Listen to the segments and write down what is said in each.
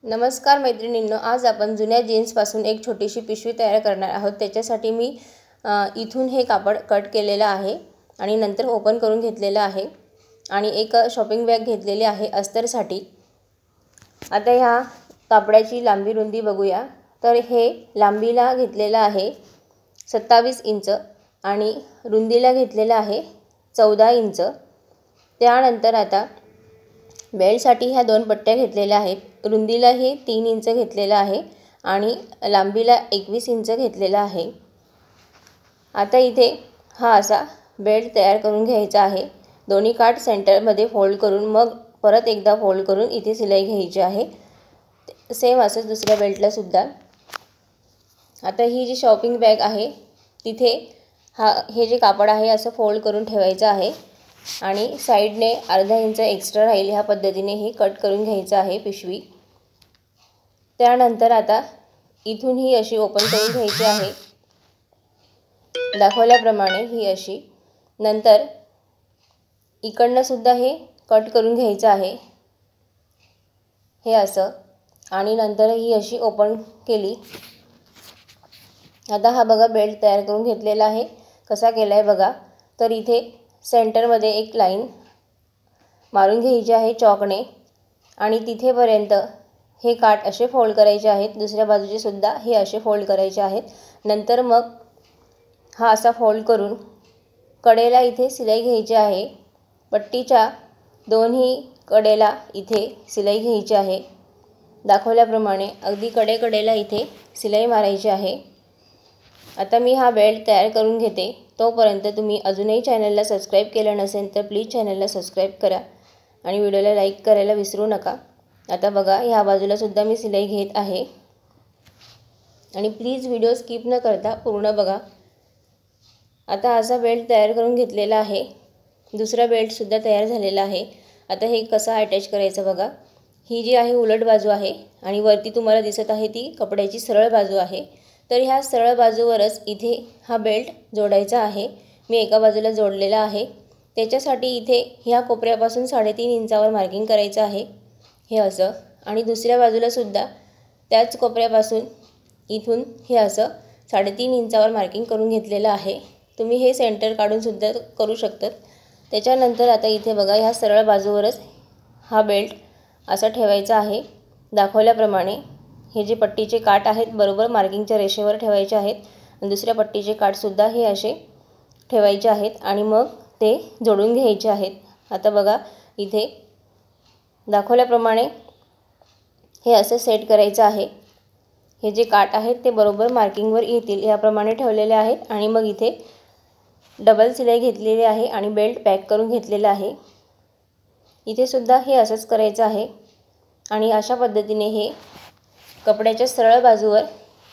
नमस्कार मैत्रिणींनो, आज आपण जुन्या जीन्सपासून एक छोटीशी पिशवी तयार करणार आहोत। त्याच्यासाठी मी इथून हे कापड कट केलेलं आहे आणि नंतर ओपन करून घेतलेलं आहे आणि एक शॉपिंग बॅग घेतलेली आहे अस्तरसाठी। आता ह्या कापडाची लांबी रुंदी बघूया। तर हे लांबीला घेतलेलं आहे 27 इंच आणि रुंदीला घेतलेलं आहे 14 इंच। त्यानंतर आता बेल्टसाठी ह्या दोन पट्ट्या घेतलेल्या आहेत। रुंदीला हे 3 इंच घेतलेला आहे आणि लांबीला 21 इंच घेतलेला आहे। आता इथे हा असा बेल्ट तयार करून घ्यायचा आहे। दोन्ही काठ सेंटरमध्ये फोल्ड करून मग परत एकदा फोल्ड करून इथे सिलाई घ्यायची आहे। सेम असंच दुसऱ्या बेल्टला सुद्धा। आता ही जी शॉपिंग बॅग आहे तिथे हे जे कापड आहे असं फोल्ड करून ठेवायचं आहे आणि साइडने अर्धा इंच एक्स्ट्रा राहील ह्या पद्धतीने हे कट करून घ्यायचं आहे पिशवी। त्यानंतर आता इथून ही अशी ओपन करून घ्यायची आहे दाखवल्याप्रमाणे ही अशी। नंतर इकडनं सुद्धा हे कट करून घ्यायचं आहे हे असं आणि नंतर ही अशी ओपन केली। आता हा बघा बेल्ट तयार करून घेतलेला आहे। कसा केलाय बघा। तर इथे सेंटरमध्ये एक लाईन मारून घ्यायची आहे चॉकने आणि तिथेपर्यंत हे काठ असे फोल्ड करायचे आहेत। दुसऱ्या बाजूचे सुद्धा हे असे फोल्ड करायचे आहेत। नंतर मग हा असा फोल्ड करून कडेला इथे सिलाई घ्यायची आहे। पट्टीच्या दोन्ही कडेला इथे सिलाई घ्यायची आहे दाखवल्याप्रमाणे अगदी कडेला इथे सिलाई मारायची आहे। आता मी हा बेल्ट तयार करून घेते। तोपर्यंत तुम्ही अजूनही चॅनलला सबस्क्राईब केलं नसेल तर प्लीज चॅनलला सबस्क्राईब करा आणि व्हिडिओला लाईक करायला विसरू नका। आता बघा ह्या बाजूला सुद्धा मी सिलाई घेत आहे आणि प्लीज व्हिडिओ स्किप न करता पूर्ण बघा। आता असा बेल्ट तयार करून घेतलेला आहे। दुसरा बेल्ट सुद्धा तयार झालेला आहे। आता हे कसं अटॅच करायचं बघा। ही जी आहे उलट बाजू आहे आणि वरती तुम्हाला दिसत आहे ती कपड्याची सरळ बाजू आहे। तर ह्या सरळ बाजूवरच इथे हा बेल्ट जोडायचा आहे। मी एका बाजूला जोडलेला आहे। त्याच्यासाठी इथे ह्या कोपऱ्यापासून 3.5 इंचावर मार्किंग करायचं आहे हे असं आणि दुसऱ्या बाजूला सुद्धा त्याच कोपऱ्यापासून इथून हे असं 3.5 इंचावर मार्किंग करून घेतलेलं आहे। तुम्ही हे सेंटर काढून सुद्धा करू शकतात। त्याच्यानंतर आता इथे बघा ह्या सरळ बाजूवरच हा बेल्ट असा ठेवायचा आहे दाखवल्याप्रमाणे। हे जे पट्टीचे काठ आहेत बरोबर मार्किंगच्या रेषेवर ठेवायचे आहेत आणि दुसऱ्या पट्टीचे काठ सुद्धा हे असे ठेवायचे आहेत आणि मग ते जोडून घ्यायचे आहेत। आता बघा इथे दाखवल्याप्रमाणे हे असे सेट करायचं आहे। हे जे काठ आहेत ते बरोबर मार्किंगवर येतील याप्रमाणे ठेवलेले आहेत आणि मग इथे डबल सिलाई घेतलेली आहे आणि बेल्ट पॅक करून घेतलेला आहे। इथे सुद्धा हे असंच करायचं आहे आणि अशा पद्धतीने हे कपड्याच्या सरळ बाजूवर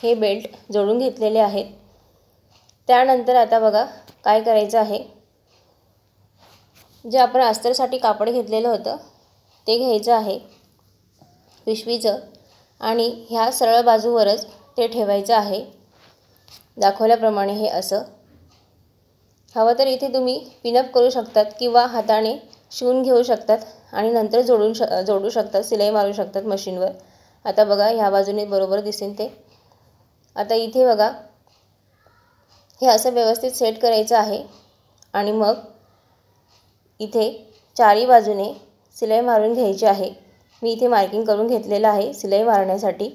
हे बेल्ट जोडून घेतलेले आहेत। त्यानंतर आता बघा काय करायचं आहे। जे आपण अस्तरसाठी कापड घेतलेलं होतं ते घ्यायचं आहे पिशवीचं आणि ह्या सरळ बाजूवरच ते ठेवायचं आहे दाखवल्याप्रमाणे हे असं। हवं तर इथे तुम्ही पिनअप करू शकतात किंवा हाताने शिवून घेऊ शकतात आणि नंतर जोडू शकतात, सिलाई मारू शकतात मशीनवर। आता बघा ह्या बाजूने बरोबर दिसेल ते। आता इथे बघा हे असं व्यवस्थित सेट करायचं आहे आणि मग इथे चारी बाजूने सिलाई मारून घ्यायची आहे। मी इथे मार्किंग करून घेतलेलं आहे सिलाई मारण्यासाठी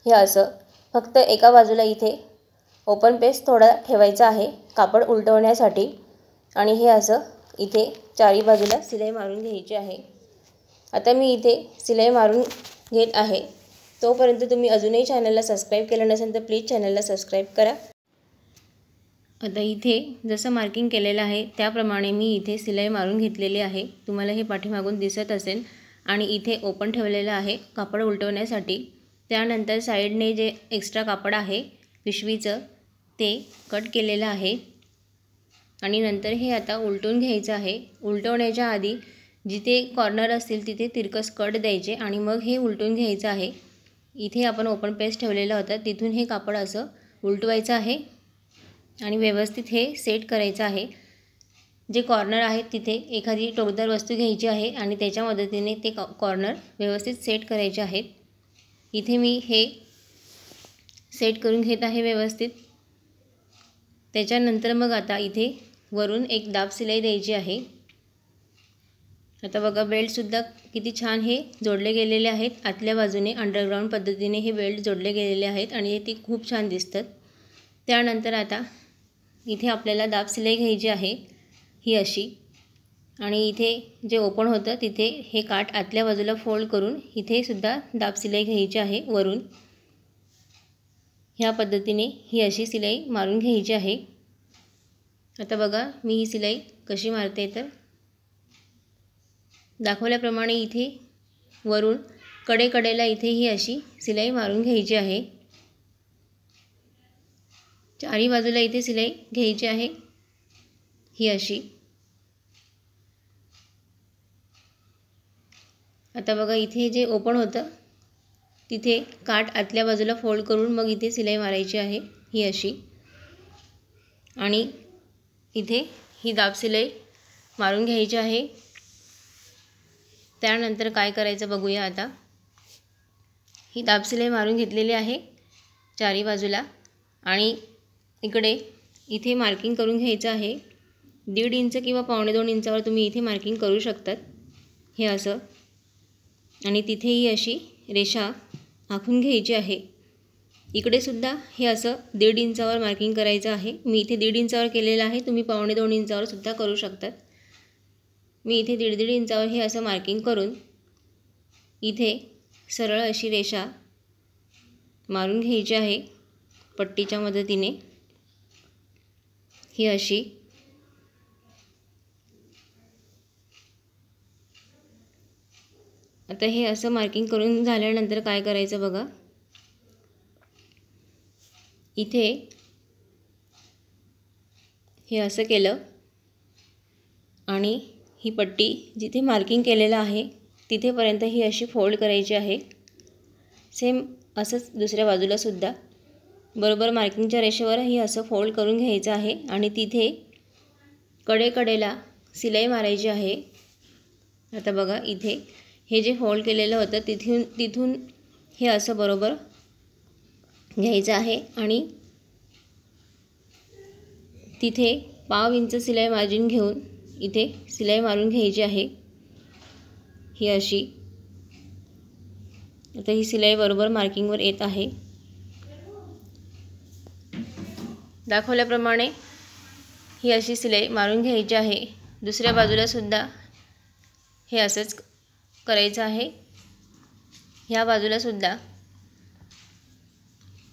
हे असं। फक्त एका बाजूला इथे ओपन पेस थोडा ठेवायचा आहे कापड उलटवण्यासाठी आणि हे असं इथे चारी बाजूला सिलाई मारून घ्यायची आहे। आता मी इथे सिलाई मारून घेत आहे। तोपर्यंत तुम्ही अजूनही चॅनलला सबस्क्राईब केलं नसेल तर प्लीज चॅनलला सबस्क्राईब करा। आता इथे जसं मार्किंग केलेलं आहे त्याप्रमाणे मी इथे सिलाई मारून घेतलेली आहे। तुम्हाला हे पाठीमागून दिसत असेल आणि इथे ओपन ठेवलेलं आहे कापड उलटवण्यासाठी। त्यानंतर साईडने जे एक्स्ट्रा कापड आहे पिशवीचं ते कट केलेलं आहे आणि नंतर हे आता उलटून घ्यायचं आहे। उलटवण्याच्या आधी जिथे कॉर्नर असतील तिथे तिरकस कट द्यायचे आणि मग हे उलटून घ्यायचं आहे। इथे आपण ओपन पेस ठेवलेला होता तिथून हे कापड असं उलटवायचं आहे आणि व्यवस्थित हे सेट करायचं आहे। जे कॉर्नर आहेत तिथे एखादी टोकदार वस्तू घ्यायची आहे आणि त्याच्या मदतीने ते कॉर्नर व्यवस्थित सेट करायचे आहेत। इथे मी हे सेट करून घेत आहे व्यवस्थित। त्याच्यानंतर मग आता इथे वरून एक दाब शिलाई द्यायची आहे। आता बघा बेल्टसुद्धा किती छान हे जोडले गेलेले आहेत। आतल्या बाजूने अंडरग्राऊंड पद्धतीने हे बेल्ट जोडले गेलेले आहेत आणि ते खूप छान दिसतात। त्यानंतर आता इथे आपल्याला दाब शिलाई घ्यायची आहे ही अशी, आणि इथे जे ओपन होतं तिथे हे काठ आतल्या बाजूला फोल्ड करून इथे सुद्धा दाब शिलाई घ्यायची आहे वरून। ह्या पद्धतीने ही अशी शिलाई मारून घ्यायची आहे। आता बघा मी ही शिलाई कशी मारते तर दाखवल्याप्रमाणे इथे वरून कडेकडेला इथे ही अशी शिलाई मारून घ्यायची आहे। चारी बाजूला इथे शिलाई घ्यायची आहे ही अशी। आता बघा इथे जे ओपन होतं तिथे काठ आतल्या बाजूला फोल्ड करून मग इथे शिलाई मारायची आहे ही अशी, आणि इथे ही दाब शिलाई मारून घ्यायची आहे। त्यानंतर काय करायचं बघूया। आता ही दाब शिलाई मारून घेतलेली आहे चारी बाजूला, आणि इथे मार्किंग करून घ्यायचं आहे। 1.5 इंच किंवा 1.25 इंचावर तुम्ही इथे मार्किंग करू शकतात हे असं, आणि तिथे ही अशी रेषा आखून घ्यायची आहे। इकडे सुद्धा हे असं 1.5 इंचावर मार्किंग करायचं आहे। मी इथे 1.5 इंचावर केलेलं आहे, तुम्ही 1.25 इंचावर सुद्धा करू शकतात। मी इथे 1.5 इंचावर हे असं मार्किंग करून इथे सरळ अशी रेषा मारून घ्यायची आहे पट्टीच्या मदतीने ही अशी। आता हे असं मार्किंग करून झाल्यानंतर काय करायचं बघा, इथे हे असं केलं आणि ही पट्टी जिथे मार्किंग केलेलं आहे तिथेपर्यंत ही अशी फोल्ड करायची आहे। सेम असंच दुसऱ्या बाजूला सुद्धा बरोबर मार्किंगच्या रेषेवर ही असं फोल्ड करून घ्यायचं आहे, आणि तिथे कडेकडेला शिलाई मारायची आहे। आता बघा इथे हे जे फोल्ड केलेलं होतं तिथून हे असं बरोबर घ्यायचं आहे, आणि तिथे 1/2 इंच शिलाई मार्जिन घेऊन इथे शिलाई मारून घ्यायची आहे ही अशी। आता ही शिलाई बरोबर मार्किंगवर येत आहे। दाखवल्याप्रमाणे ही अशी शिलाई मारून घ्यायची आहे। दुसऱ्या बाजूला सुद्धा हे असंच करायचं आहे। ह्या बाजूला सुद्धा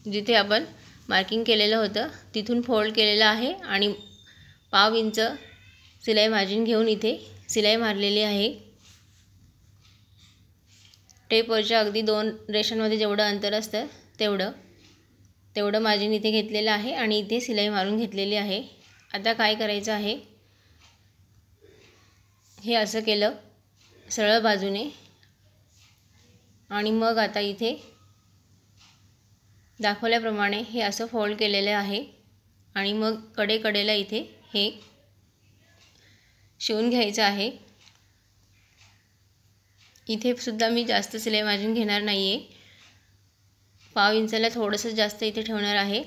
जिथे आपण मार्किंग केलेलं होतं तिथून फोल्ड केलेलं आहे, आणि 1/2 इंच शिलाई मार्जिन घेऊन इथे शिलाई मारलेली आहे। टेपवरच्या अगदी 2 रेषांमध्ये जेवढं अंतर असतं तेवढं मार्जिन इथे घेतलेलं आहे, आणि इथे शिलाई मारून घेतलेली आहे। आता काय करायचं आहे, हे असं केलं सरळ बाजूने, आणि मग आता इथे दाखवल्याप्रमाणे हे असं फोल्ड केलेलं आहे, आणि मग कडेकडेला इथे हे शिवून घ्यायचं आहे। इथे सुद्धा मी जास्त शिलाई मार्जिन घेणार नाही आहे, 1/2 इंचाला थोडंसं जास्त इथे ठेवणार आहे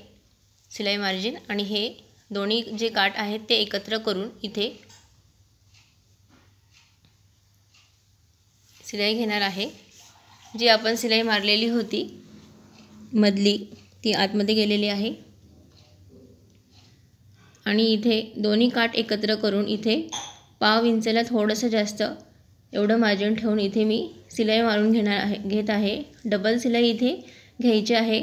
शिलाई मार्जिन, आणि हे दोन्ही जे काठ आहेत ते एकत्र करून इथे शिलाई घेणार आहे। जी आपण शिलाई मारलेली होती मधली ती आतमध्ये गेलेली आहे, आणि इथे दोन्ही काठ एकत्र करून इथे 1/2 इंचाला थोडंसं जास्त एवढं मार्जिन ठेवून इथे मी शिलाई मारून घेत आहे। डबल शिलाई इथे घ्यायची आहे।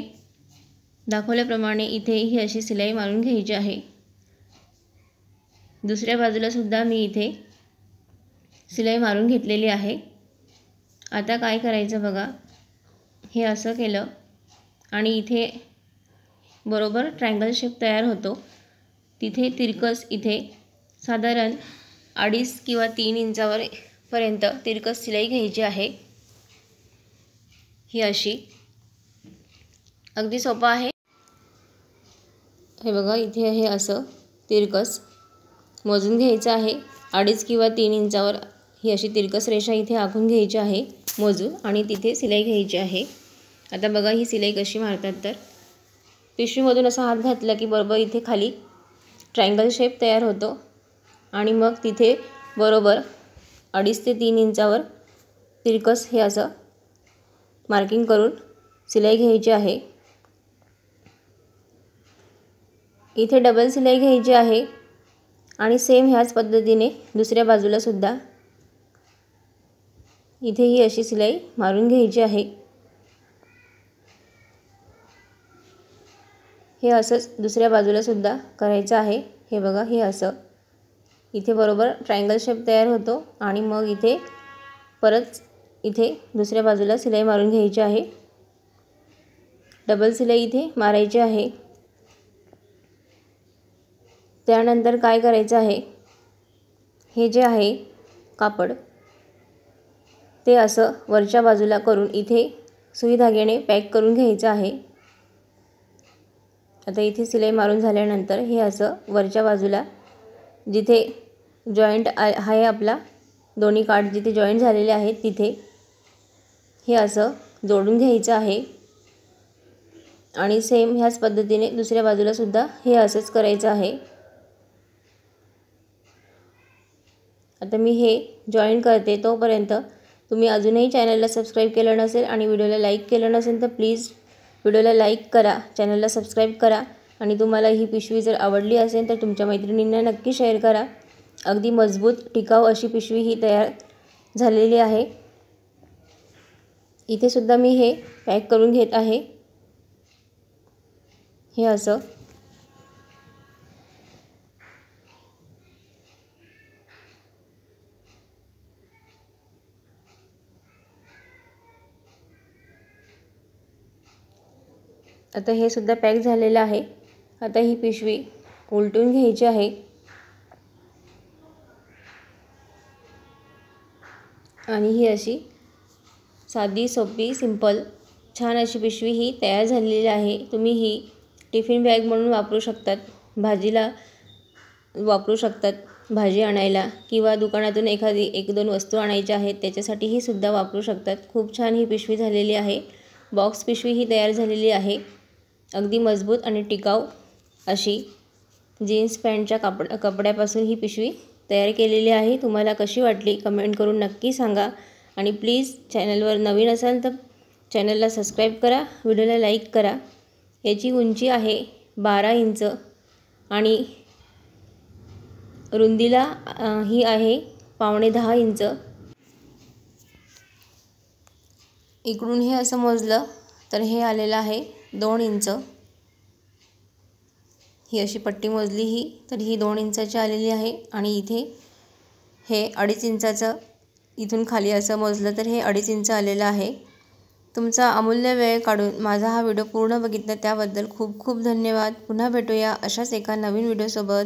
दाखवल्याप्रमाणे इथे ही अशी शिलाई मारून घ्यायची आहे। दुसऱ्या बाजूला सुद्धा मी इथे शिलाई मारून घेतलेली आहे। आता काय करायचं बघा, हे असं केलं आणि इथे बरोबर ट्रायंगल शेप तयार होतो तिथे तिरकस इथे साधारण 2.5 किंवा 3 इंचावर पर्यंत तिरकस शिलाई घ्यायची आहे ही अशी। अगदी सोपं आहे हे बघा, इथे हे असं तिरकस मोजून घ्यायचं आहे 2.5 किंवा 3 इंचावर ही अशी तिरकस रेषा इथे आखून घ्यायची आहे मोजून, आणि तिथे शिलाई घ्यायची आहे। आता बघा ही शिलाई कशी मारतात, तर पिशवीमधून असा हात घातला की बरोबर इथे खाली ट्रायंगल शेप तयार होतो आणि मग तिथे बरोबर 2.5 ते 3 इंचावर तिरकस हे असं मार्किंग करून शिलाई घ्यायची आहे। इथे डबल शिलाई घ्यायची आहे आणि सेम ह्याच पद्धतीने दुसऱ्या बाजूला सुद्धा इथे ही अशी शिलाई मारून घ्यायची आहे। हे असंच दुसऱ्या बाजूला सुद्धा करायचं आहे। हे बघा हे असं इथे बरोबर ट्रायंगल शेप तयार होतो आणि मग इथे परत इथे दुसऱ्या बाजूला शिलाई मारून घ्यायची आहे। डबल शिलाई इथे मारायची आहे। त्यानंतर काय करायचं आहे, हे जे आहे कापड ते असं वरच्या बाजूला करून इथे सुई धाग्याने पॅक करून घ्यायचं आहे। आता इथे शिलाई मारून झाल्यानंतर हे असं वरच्या बाजूला जिथे जॉईंट आहे आपला दोन्ही काठ जिथे जॉईंट झालेले आहेत तिथे हे असं जोडून घ्यायचं आहे आणि सेम ह्याच पद्धतीने दुसऱ्या बाजूला सुद्धा हे असंच करायचं आहे। आता मी हे जॉईंट करते, तोपर्यंत तुम्ही अजूनही चॅनलला सबस्क्राईब केलं नसेल आणि व्हिडिओला लाईक केलं नसेल तर प्लीज व्हिडिओला लाईक करा, चॅनलला सबस्क्राईब करा आणि तुम्हाला ही पिशवी जर आवडली असेल तर तुमच्या मैत्रिणींना नक्की शेअर करा। अगदी मजबूत टिकाऊ अशी पिशवी ही तयार झालेली आहे। इथे सुद्धा मी हे पॅक करून घेत आहे। हे असं आता हे सुद्धा पॅक झालेलं आहे। आता ही पिशवी उलटून घ्यायची आहे आणि ही अशी साधी सोपी सिंपल छान अशी पिशवी ही तयार झालेली आहे। तुम्ही ही टिफिन बॅग म्हणून वापरू शकतात, भाजीला वापरू शकतात, भाजी आणायला किंवा दुकानातून एखादी 1-2 वस्तू आणायच्या आहेत त्याच्यासाठी ही सुद्धा वापरू शकतात। खूप छान ही पिशवी झालेली आहे। बॉक्स पिशवी ही तयार झालेली आहे। अगदी मजबूत आणि टिकाऊ अशी जीन्स पॅन्टच्या कपड्यापासून ही पिशवी तयार केलेली आहे। तुम्हाला कशी वाटली कमेंट करून नक्की सांगा आणि प्लीज चॅनलवर नवीन असाल तर चॅनलला सबस्क्राईब करा, व्हिडिओला लाईक करा। याची उंची आहे 12 इंच आणि रुंदीला ही आहे 9.25 इंच। इकडून हे असं मोजलं तर हे आलेलं आहे 2 इंच। ही अशी पट्टी मोजली ही तर ही 2 इंचाची आलेली आहे आणि इथे हे 2.5 इंचाचं इथून खाली असं मोजलं तर हे 2.5 इंच आलेलं आहे। तुमचा अमूल्य वेळ काढून माझा हा व्हिडिओ पूर्ण बघितला त्याबद्दल खूप खूप धन्यवाद। पुन्हा भेटूया अशाच एका नवीन व्हिडिओसोबत।